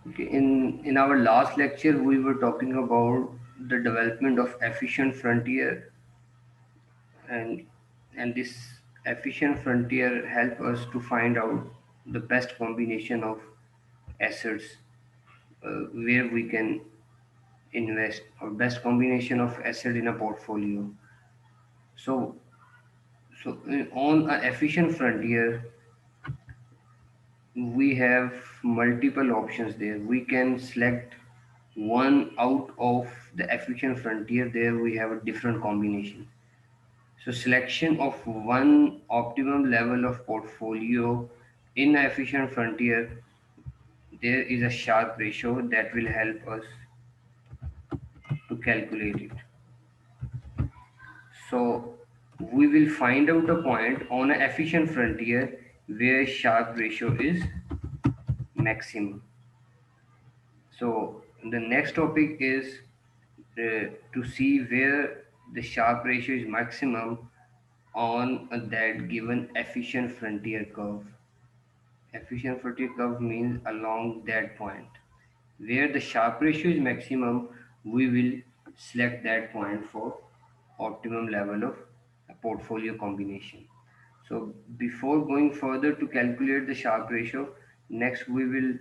Okay, in our last lecture, we were talking about the development of efficient frontier, and this efficient frontier help us to find out the best combination of assets where we can invest, or best combination of asset in a portfolio. So, on an efficient frontier, we have multiple options there. We can select one out of the efficient frontier. There we have a different combination. So selection of one optimum level of portfolio in efficient frontier, there is a Sharpe ratio that will help us to calculate it. So we will find out a point on an efficient frontier where Sharpe ratio is maximum. So the next topic is to see where the Sharpe ratio is maximum on that given efficient frontier curve. Efficient frontier curve means along that point. Where the Sharpe ratio is maximum, we will select that point for optimum level of a portfolio combination. So before going further to calculate the Sharpe ratio, next we will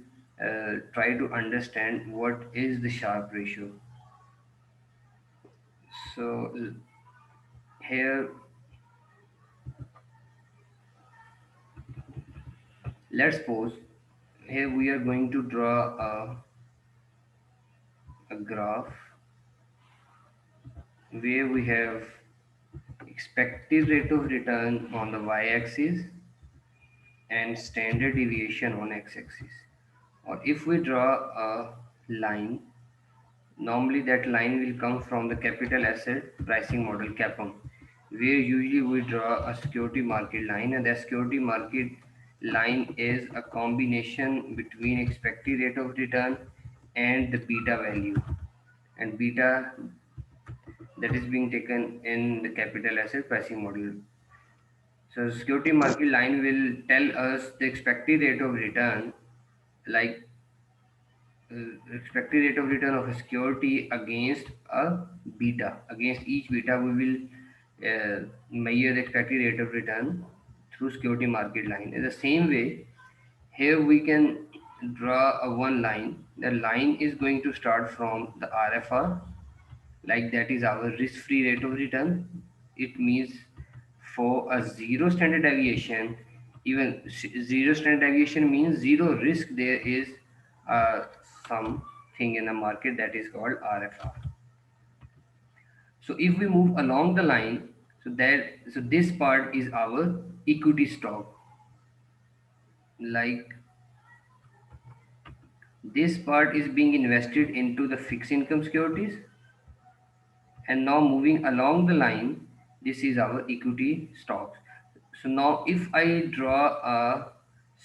try to understand what is the Sharpe ratio. So here, let's suppose here we are going to draw a graph where we have expected rate of return on the y-axis and standard deviation on x-axis. Or if we draw a line, normally that line will come from the capital asset pricing model CAPM, where usually we draw a security market line, and the security market line is a combination between expected rate of return and the beta value, and beta that is being taken in the capital asset pricing model. So security market line will tell us the expected rate of return, like expected rate of return of a security against a beta. Against each beta, we will measure the expected rate of return through security market line. In the same way, here we can draw a one line. The line is going to start from the RFR, like that is our risk-free rate of return. It means for a zero standard deviation, even zero standard deviation means zero risk. There is uh, something in the market that is called RFR. So if we move along the line, so this part is our equity stock. Like this part is being invested into the fixed income securities, and now moving along the line, this is our equity stocks. So now if I draw a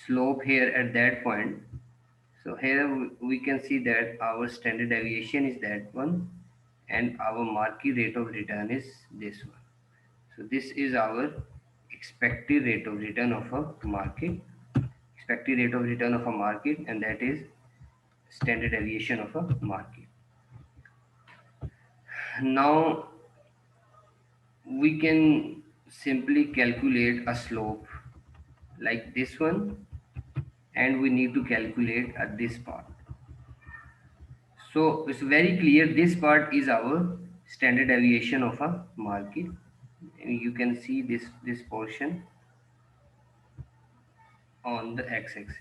slope here at that point, so here we can see that our standard deviation is that one, and our market rate of return is this one. So this is our expected rate of return of a market, expected rate of return of a market, and that is standard deviation of a market. Now we can simply calculate a slope like this one, and we need to calculate at this part. So it's very clear this part is our standard deviation of a market. And you can see this portion on the x-axis.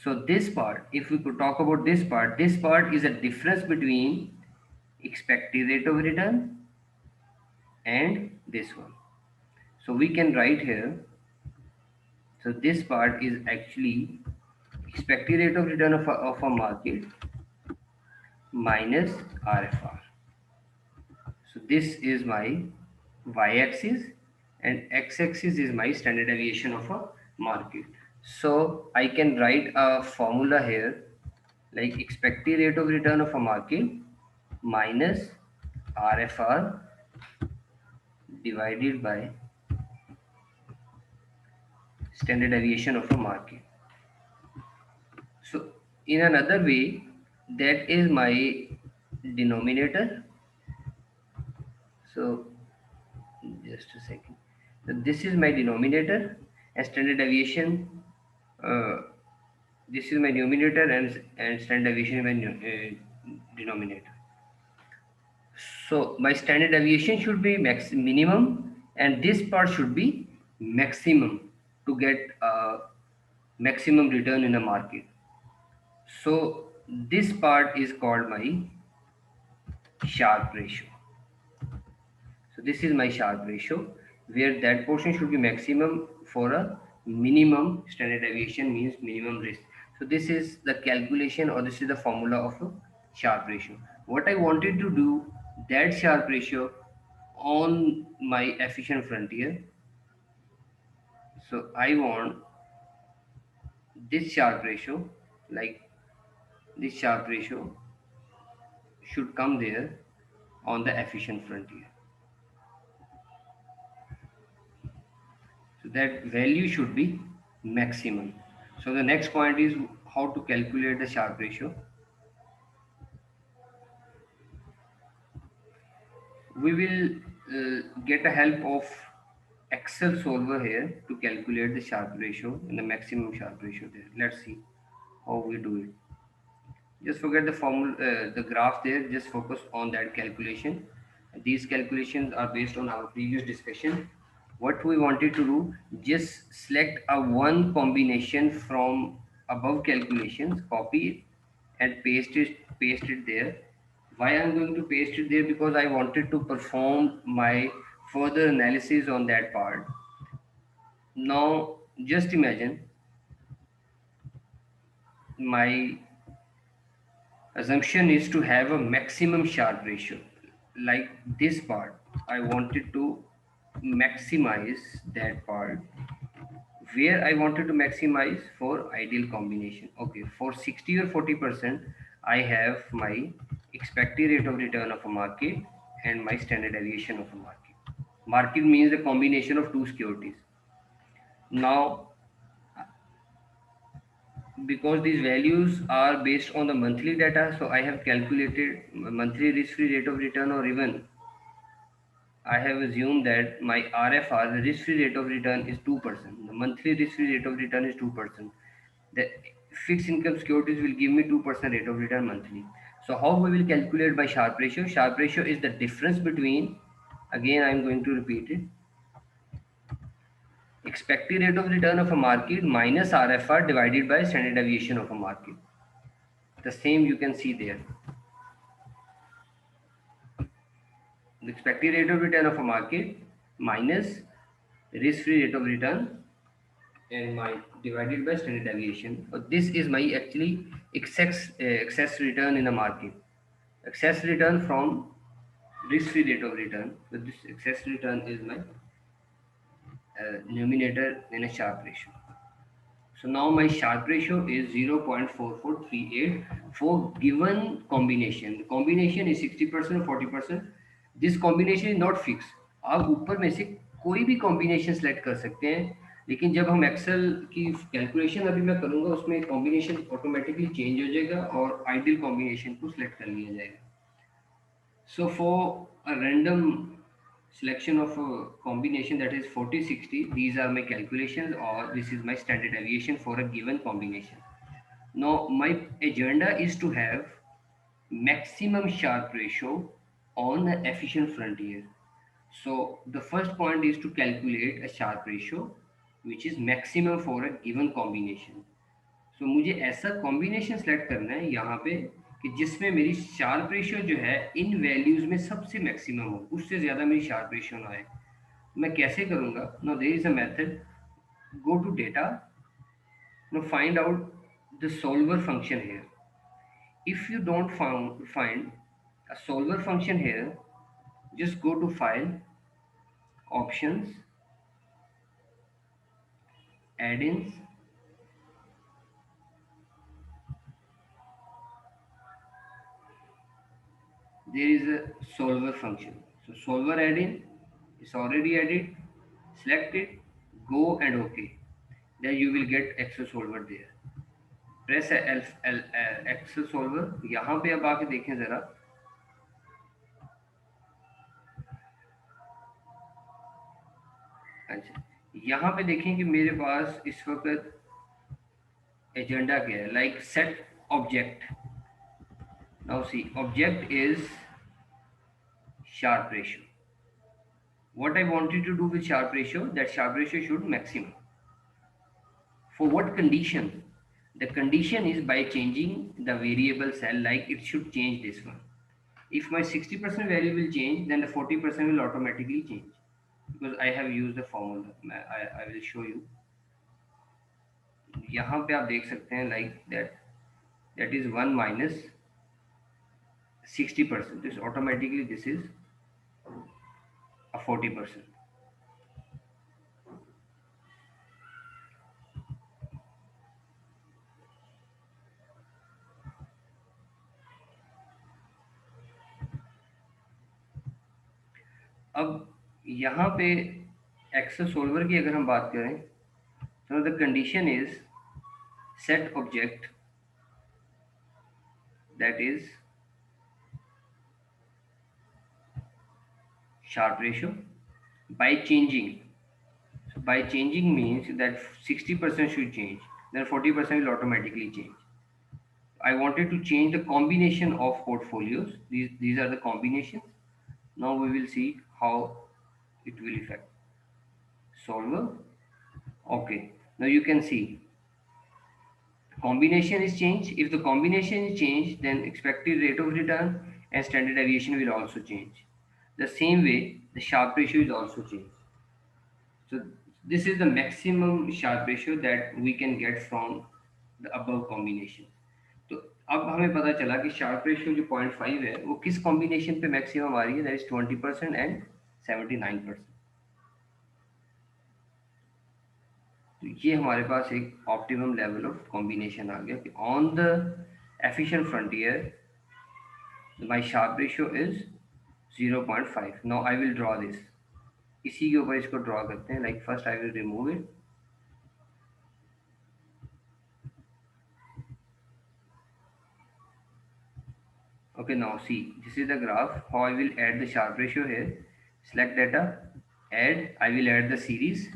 So this part, if we could talk about this part is a difference between expected rate of return and this one. So we can write here, so this part is actually expected rate of return of a market minus RFR. So this is my y-axis, and x-axis is my standard deviation of a market. So I can write a formula here, like expected rate of return of a market minus RFR divided by standard deviation of a market. So in another way, that is my denominator. So just a second. So this is my denominator and standard deviation. Uh, this is my numerator and standard deviation is my denominator. So my standard deviation should be minimum and this part should be maximum to get maximum return in the market. So this part is called my Sharpe ratio. So this is my Sharpe ratio where that portion should be maximum for a minimum standard deviation means minimum risk. So this is the calculation or this is the formula of a Sharpe ratio. What I wanted to do that Sharpe ratio on my efficient frontier. So I want this Sharpe ratio, like this Sharpe ratio should come there on the efficient frontier. So that value should be maximum. So the next point is how to calculate the Sharpe ratio. We will get a help of Excel solver here to calculate the Sharpe ratio and the maximum Sharpe ratio there. Let's see how we do it. Just forget the formula, the graph there. Just focus on that calculation. These calculations are based on our previous discussion. What we wanted to do, just select a one combination from above calculations, copy it and paste it there. Why I'm going to paste it there? Because I wanted to perform my further analysis on that part. Now just imagine my assumption is to have a maximum Sharpe ratio. Like this part, I wanted to maximize that part where I wanted to maximize for ideal combination. Okay, for 60 or 40%, I have my expected rate of return of a market and my standard deviation of a market. Market means the combination of two securities. Now, because these values are based on the monthly data, so I have calculated monthly risk-free rate of return, or even I have assumed that my RFR, the risk-free rate of return, is 2%. The monthly risk-free rate of return is 2%. The fixed income securities will give me 2% rate of return monthly. So how we will calculate by Sharpe ratio? Sharpe ratio is the difference between, again I am going to repeat it, expected rate of return of a market minus RFR divided by standard deviation of a market. The same you can see there. The expected rate of return of a market minus risk-free rate of return and my divided by standard deviation. So this is my actually excess return in the market. Excess return from risk-free rate of return. So this excess return is my numerator in a Sharpe ratio. So now my Sharpe ratio is 0.4438 for given combination. The combination is 60% or 40%. This combination is not fixed. आप ऊपर में से कोई भी combination select कर सकते हैं, लेकिन जब हम एक्सेल की कैलकुलेशन अभी मैं करूंगा उसमें कॉम्बिनेशन ऑटोमेटिकली चेंज हो जाएगा और आइडियल कॉम्बिनेशन को सिलेक्ट कर लिया जाएगा. So for a random selection of a combination that is 40-60, these are my calculations or this is my standard deviation for a given combination. Now my agenda is to have maximum Sharpe ratio on the efficient frontier. So the first point is to calculate a Sharpe ratio which is maximum for a given combination. सो मुझे ऐसा combination select करना है यहाँ पे कि जिसमें मेरी Sharpe ratio जो है इन वैल्यूज में सबसे मैक्सिमम हो, उससे ज़्यादा मेरी शार्प रेशियो ना आए. मैं कैसे करूँगा? No there is a method. Go to data. No find out the solver function here. If you don't find a solver function here, just go to file, options, add-ins, there is a solver function. So solver add-in is already added. Select it, go and OK. Then you will get Excel solver there. Press Excel solver. यहाँ पे अब आके देखें जरा, अच्छा यहाँ पे देखें कि मेरे पास इस वक्त एजेंडा क्या है, like set object. Now see object is sharp ratio. What I wanted to do with sharp ratio, that sharp ratio should maximum. For what condition? The condition is by changing the variable cell, like it should change this one. If my 60% value will change, then the 40% will automatically change, because I have used the formula. I will show you. यहाँ पे आप देख सकते हैं like that is 1 minus 60%. This automatically this is a 40%. अब यहाँ पे Excel solver की अगर हम बात करें, तो the condition is set object, that is sharp ratio, by changing. So by changing means that 60% should change, then 40% will automatically change. I wanted to change the combination of portfolios. These are the combinations. Now we will see how it will affect. Solver. Okay, now you can see combination is changed. If the combination is changed, then expected rate of return and standard deviation will also change. The same way, the Sharpe ratio is also changed. So this is the maximum Sharpe ratio that we can get from the above combination. तो अब हमें पता चला कि Sharpe ratio जो 0.5 है वो किस कॉम्बिनेशन पे मैक्सिमम आ रही है, दैट इज 20% एंड 79%। तो ये हमारे पास एक ऑप्टिमम लेवल ऑफ कॉम्बिनेशन आ गया कि on the efficient frontier my Sharpe ratio is 0.5। Now I will draw this, इसी के ऊपर इसको ड्रॉ करते हैं। Like first I will remove it. Okay, now see, this is the graph. How I will add the Sharpe ratio here. Select data, add. I will add the series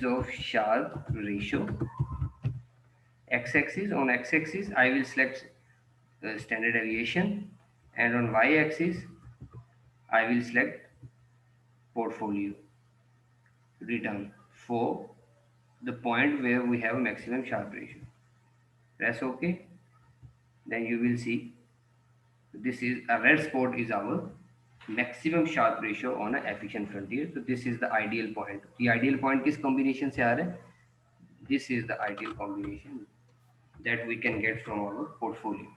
of Sharpe ratio. X-axis, on X-axis I will select standard deviation, and on Y-axis I will select portfolio return for the point where we have maximum Sharpe ratio. Press OK. Then you will see this is a red spot is our maximum Sharpe ratio on a efficient frontier. So this is the ideal point. The ideal point किस combination से आ रहा है? This is the ideal combination that we can get from our portfolio.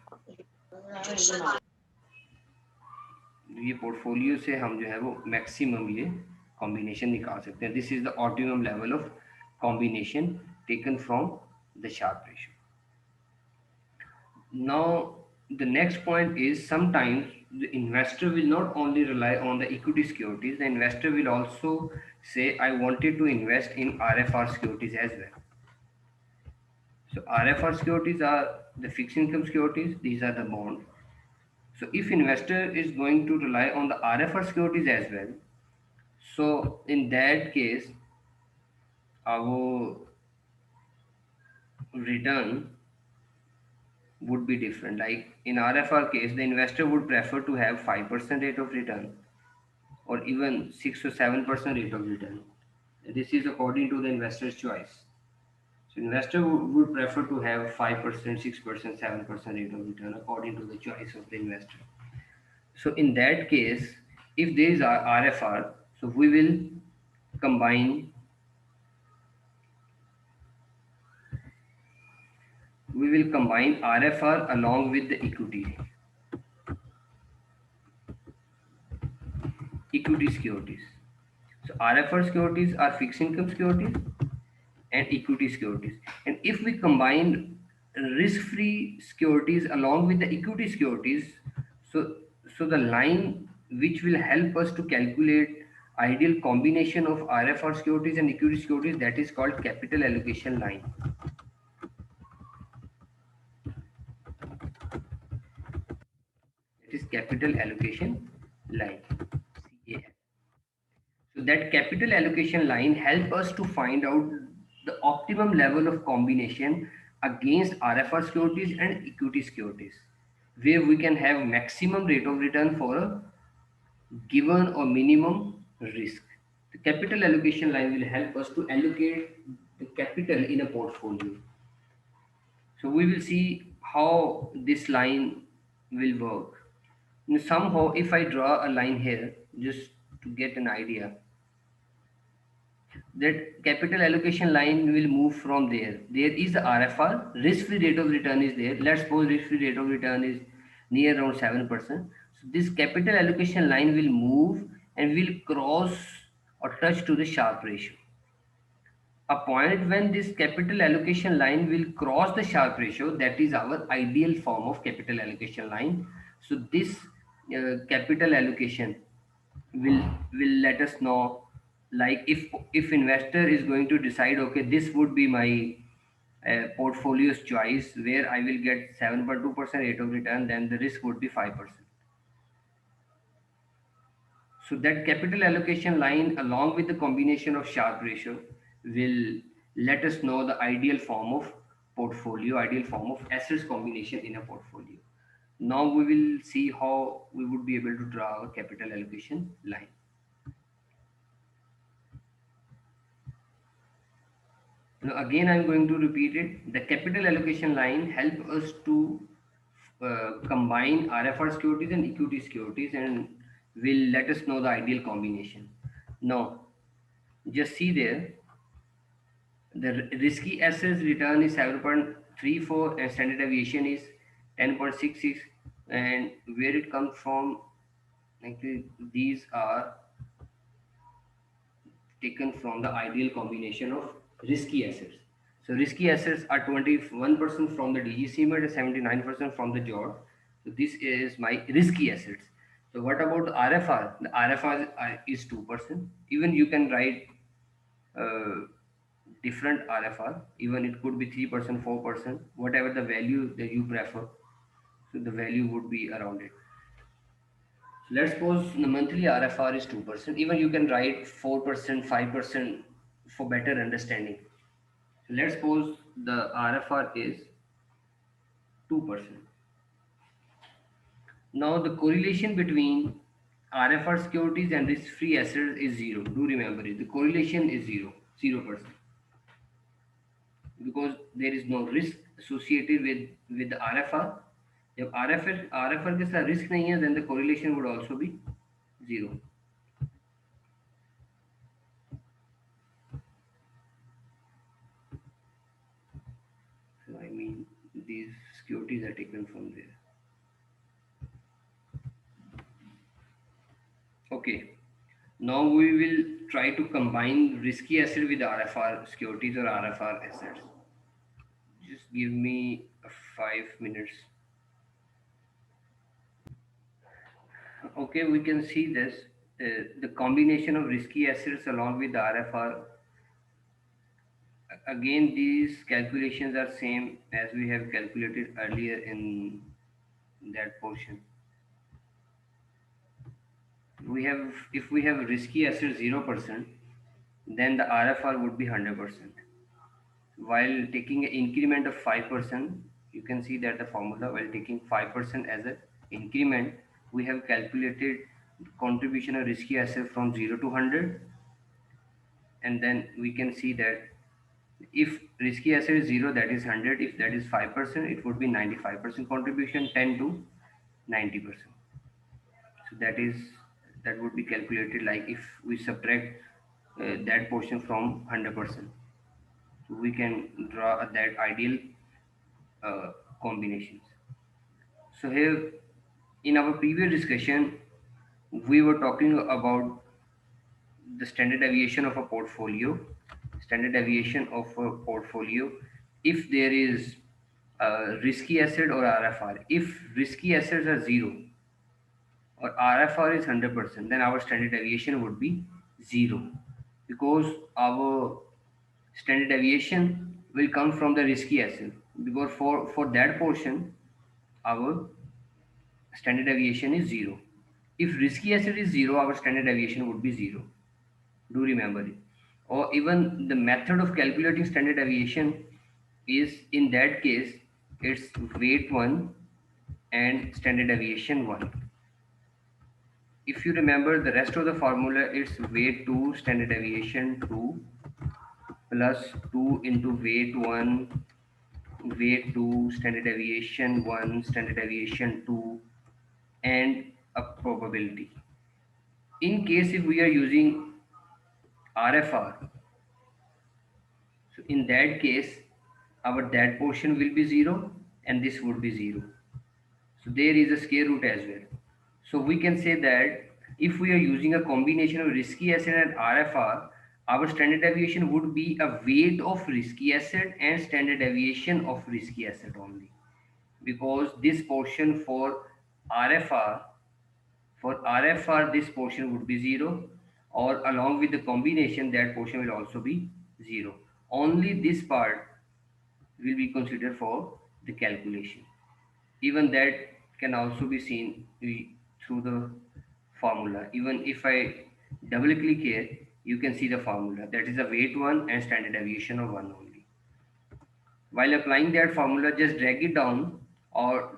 ये portfolio से हम जो है वो maximum ये combination निकाल सकते हैं. This is the optimum level of combination taken from the Sharpe ratio. Now the next point is sometimes the investor will not only rely on the equity securities, the investor will also say I wanted to invest in RFR securities as well. So RFR securities are the fixed income securities, these are the bonds. So if investor is going to rely on the RFR securities as well, so in that case our return would be different. Like in RFR case, the investor would prefer to have 5% rate of return or even 6 or 7% rate of return. This is according to the investor's choice. So investor would prefer to have 5%, 6%, 7% rate of return according to the choice of the investor. So in that case, if there is RFR, so we will combine RFR along with the equity securities. So RFR securities are fixed income securities and equity securities. And if we combine risk-free securities along with the equity securities, so the line which will help us to calculate ideal combination of RFR securities and equity securities, that is called capital allocation line. capital allocation line, CAL. So that capital allocation line help us to find out the optimum level of combination against RFR securities and equity securities, where we can have maximum rate of return for a given or minimum risk. The capital allocation line will help us to allocate the capital in a portfolio. So we will see how this line will work. Somehow, if I draw a line here, just to get an idea, that capital allocation line will move from there. There is the RFR, risk-free rate of return is there. Let's suppose risk-free rate of return is near around 7%. So this capital allocation line will move and will cross or touch to the Sharpe ratio. A point when this capital allocation line will cross the Sharpe ratio, that is our ideal form of capital allocation line. So this capital allocation will let us know, like if investor is going to decide, okay, this would be my portfolio's choice where I will get 7.2% rate of return, then the risk would be 5%. So that capital allocation line along with the combination of Sharpe ratio will let us know the ideal form of portfolio, ideal form of assets combination in a portfolio. Now we will see how we would be able to draw a capital allocation line. Now again, I'm going to repeat it. The capital allocation line help us to combine RFR securities and equity securities and will let us know the ideal combination. Now, just see there, the risky assets return is 7.34 and standard deviation is 10.66, and where it comes from, actually, these are taken from the ideal combination of risky assets. So risky assets are 21% from the DGC mode and 79% from the JOD. So this is my risky assets. So what about the RFR? The RFR is 2%. Even you can write uh, different RFR. Even it could be 3%, 4%, whatever the value that you prefer. So the value would be around it. So let's suppose the monthly RFR is 2%. Even you can write 4%, 5% for better understanding. So let's suppose the RFR is 2%. Now the correlation between RFR securities and risk-free assets is zero. Do remember it. The correlation is zero, 0%, because there is no risk associated with the RFR. If RFR के साथ risk नहीं है, then the correlation would also be zero. So I mean these securities are taken from there. Okay. Now we will try to combine risky asset with RFR securities or RFR assets. Just give me 5 minutes. Okay, we can see this. The combination of risky assets along with the RFR. Again, these calculations are same as we have calculated earlier in that portion. We have, if we have risky assets 0%, then the RFR would be 100%. While taking an increment of 5%, you can see that the formula, while taking 5% as an increment, we have calculated contribution of risky asset from 0 to 100. And then we can see that if risky asset is 0, that is 100. If that is 5%, it would be 95% contribution, 10 to 90%. So that would be calculated like if we subtract that portion from 100%. So we can draw that ideal combinations. So here in our previous discussion, we were talking about the standard deviation of a portfolio. Standard deviation of a portfolio if there is a risky asset or RFR. If risky assets are 0 or RFR is 100%, then our standard deviation would be 0, because our standard deviation will come from the risky asset, because for that portion our standard deviation is 0. If risky asset is 0, our standard deviation would be 0. Do remember it. Or even the method of calculating standard deviation is, in that case, it's weight 1 and standard deviation 1. If you remember the rest of the formula, it's weight 2 standard deviation 2 plus 2 into weight 1 weight 2 standard deviation 1 standard deviation 2 and a probability. In case if we are using RFR, so in that case our that portion will be 0 and this would be 0. So there is a square root as well. So we can say that if we are using a combination of risky asset and RFR, our standard deviation would be a weight of risky asset and standard deviation of risky asset only. Because this portion RFR, for RFR, this portion would be 0, or along with the combination, that portion will also be 0. Only this part will be considered for the calculation. Even that can also be seen through the formula. Even if I double click here, you can see the formula. That is a weight 1 and standard deviation of 1 only. While applying that formula, just drag it down, or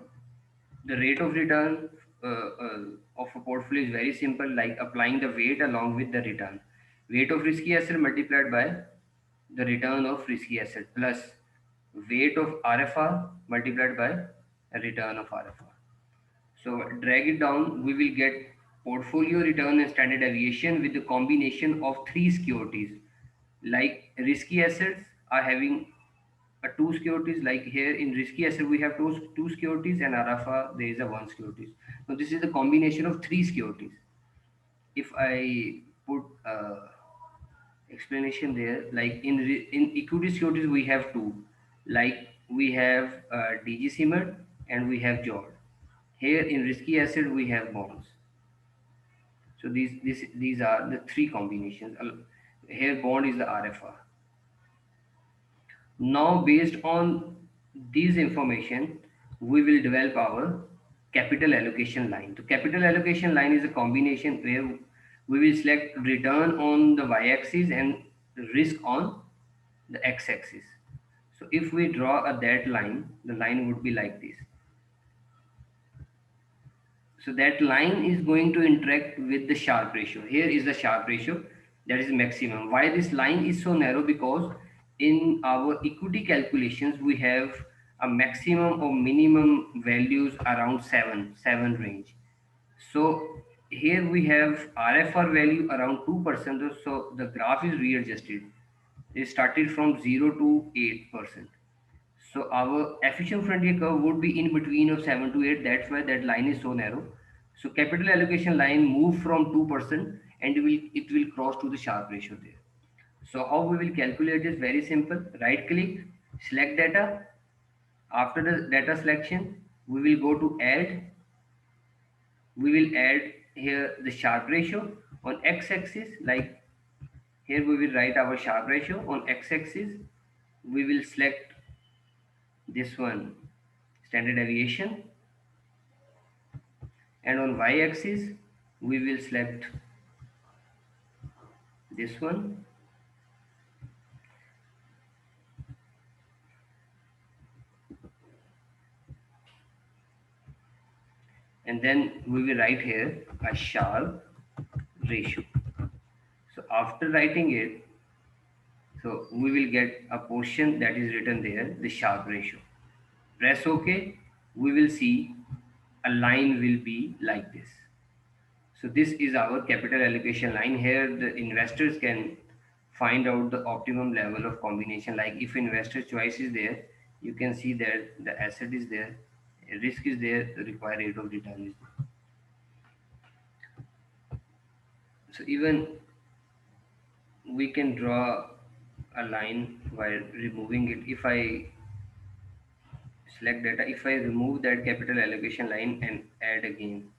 the rate of return of a portfolio is very simple, like applying the weight along with the return. Weight of risky asset multiplied by the return of risky asset plus weight of RFR multiplied by a return of RFR. So drag it down, we will get portfolio return and standard deviation with the combination of three securities. Like risky assets are having two securities, like here in risky asset we have two securities, and RFA there is a one securities. Now this is the combination of three securities. If I put explanation there, like in equity securities we have two, like we have DG Simmer and we have JOD. Here in risky asset we have bonds. So these are the three combinations. Here bond is the RFR. Now, based on these information, we will develop our capital allocation line. The capital allocation line is a combination where we will select return on the y-axis and risk on the x-axis. So if we draw that line, the line would be like this. So that line is going to interact with the Sharpe ratio. Here is the Sharpe ratio, that is maximum. Why this line is so narrow? Because in our equity calculations, we have a maximum or minimum values around 7 range. So here we have RFR value around 2%. So the graph is readjusted. It started from 0 to 8%. So our efficient frontier curve would be in between of 7 to 8. That's why that line is so narrow. So capital allocation line move from 2% and it will cross to the Sharpe ratio there. So how we will calculate is very simple. Right click, select data. After the data selection, we will go to add. We will add here the Sharpe ratio on x-axis. Like here we will write our Sharpe ratio on x-axis. We will select this one, standard deviation, and on y-axis we will select this one, and then we will write here a Sharpe ratio. So after writing it, so we will get a portion that is written there, the Sharpe ratio. Press OK, we will see a line will be like this. So this is our capital allocation line. Here the investors can find out the optimum level of combination. Like if investor choice is there, you can see that the asset is there, risk is there, the required rate of return is there. So even we can draw a line while removing it. If I select data, if I remove that capital allocation line and add again,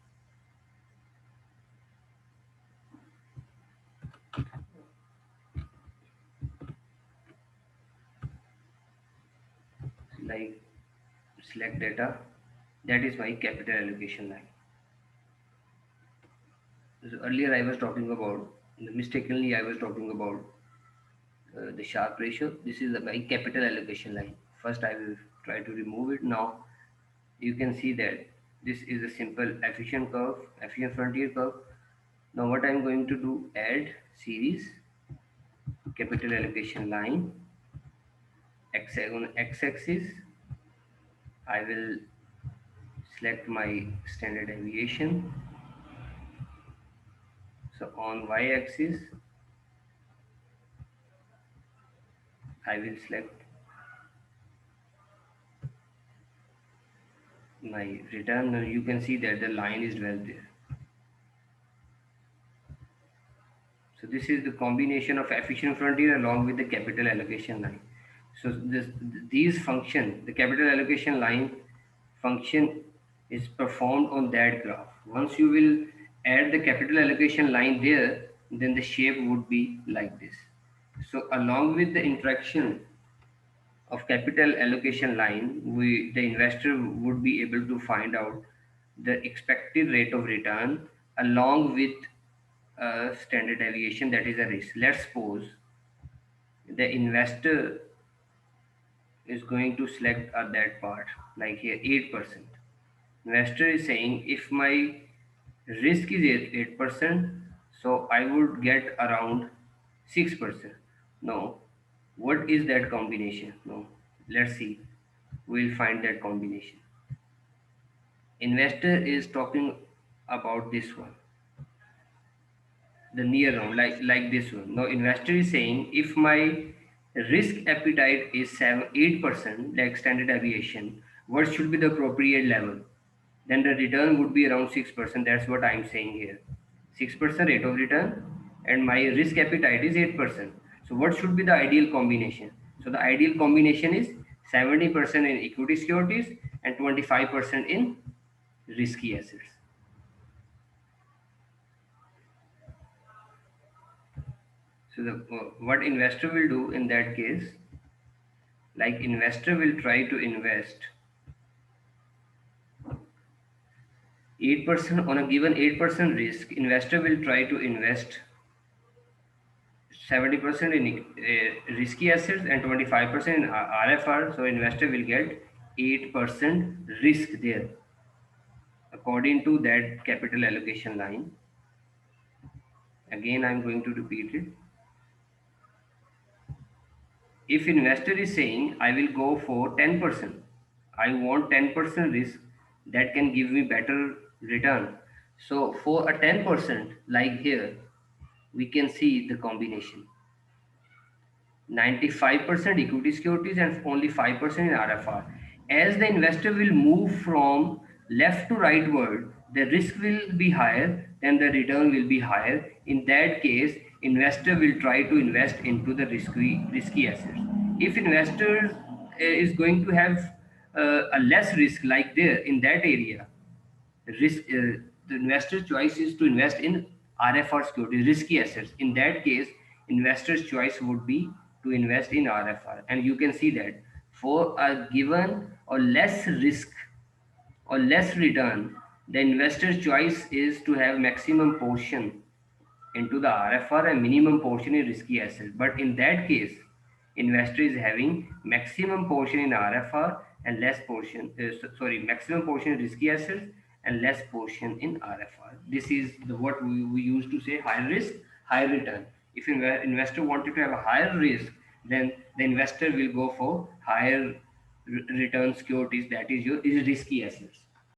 like select data, That is my capital allocation line. So earlier I was talking about, mistakenly I was talking about the Sharpe ratio. This is my capital allocation line. First I will try to remove it. Now you can see that this is a simple efficient curve, efficient frontier curve. Now what I'm going to do, add series capital allocation line, on x-axis I will select my standard deviation. So on y-axis I will select my return. Now you can see that the line is well there. So this is the combination of efficient frontier along with the capital allocation line. So these function, the capital allocation line function is performed on that graph. Once you will add the capital allocation line there, then the shape would be like this. So along with the interaction of capital allocation line, the investor would be able to find out the expected rate of return along with a standard deviation, that is a risk. Let's suppose the investor is going to select that part, like here 8%. Investor is saying if my risk is 8%, so I would get around 6%. No, what is that combination? No, let's see. We'll find that combination. Investor is talking about this one, the near round, like this one. Now investor is saying if my risk appetite is 8%, like standard deviation, what should be the appropriate level? Then the return would be around 6%. That's what I'm saying here. 6% rate of return, and my risk appetite is 8%. So what should be the ideal combination? So the ideal combination is 70% in equity securities and 25% in risky assets. So what investor will do in that case, like investor will try to invest 8% on a given 8% risk. Investor will try to invest 70% in risky assets and 25% in RFR. So investor will get 8% risk there according to that capital allocation line. Again, I'm going to repeat it. If investor is saying I will go for 10%, I want 10% risk that can give me better return. So for a 10%, like here, we can see the combination. 95% equity securities and only 5% in RFR. As the investor will move from left to rightward, the risk will be higher and the return will be higher. In that case, investor will try to invest into the risky assets. If investor is going to have a less risk, like there in that area, the investor's choice is to invest in RFR securities, risky assets. In that case, investor's choice would be to invest in RFR. And you can see that for a given or less risk or less return, the investor's choice is to have maximum portion into the RFR and minimum portion in risky assets. But in that case, investor is having maximum portion in RFR and less portion, maximum portion in risky assets and less portion in RFR. This is what we used to say high risk, high return. If investor wanted to have a higher risk, then the investor will go for higher return securities, that is risky assets.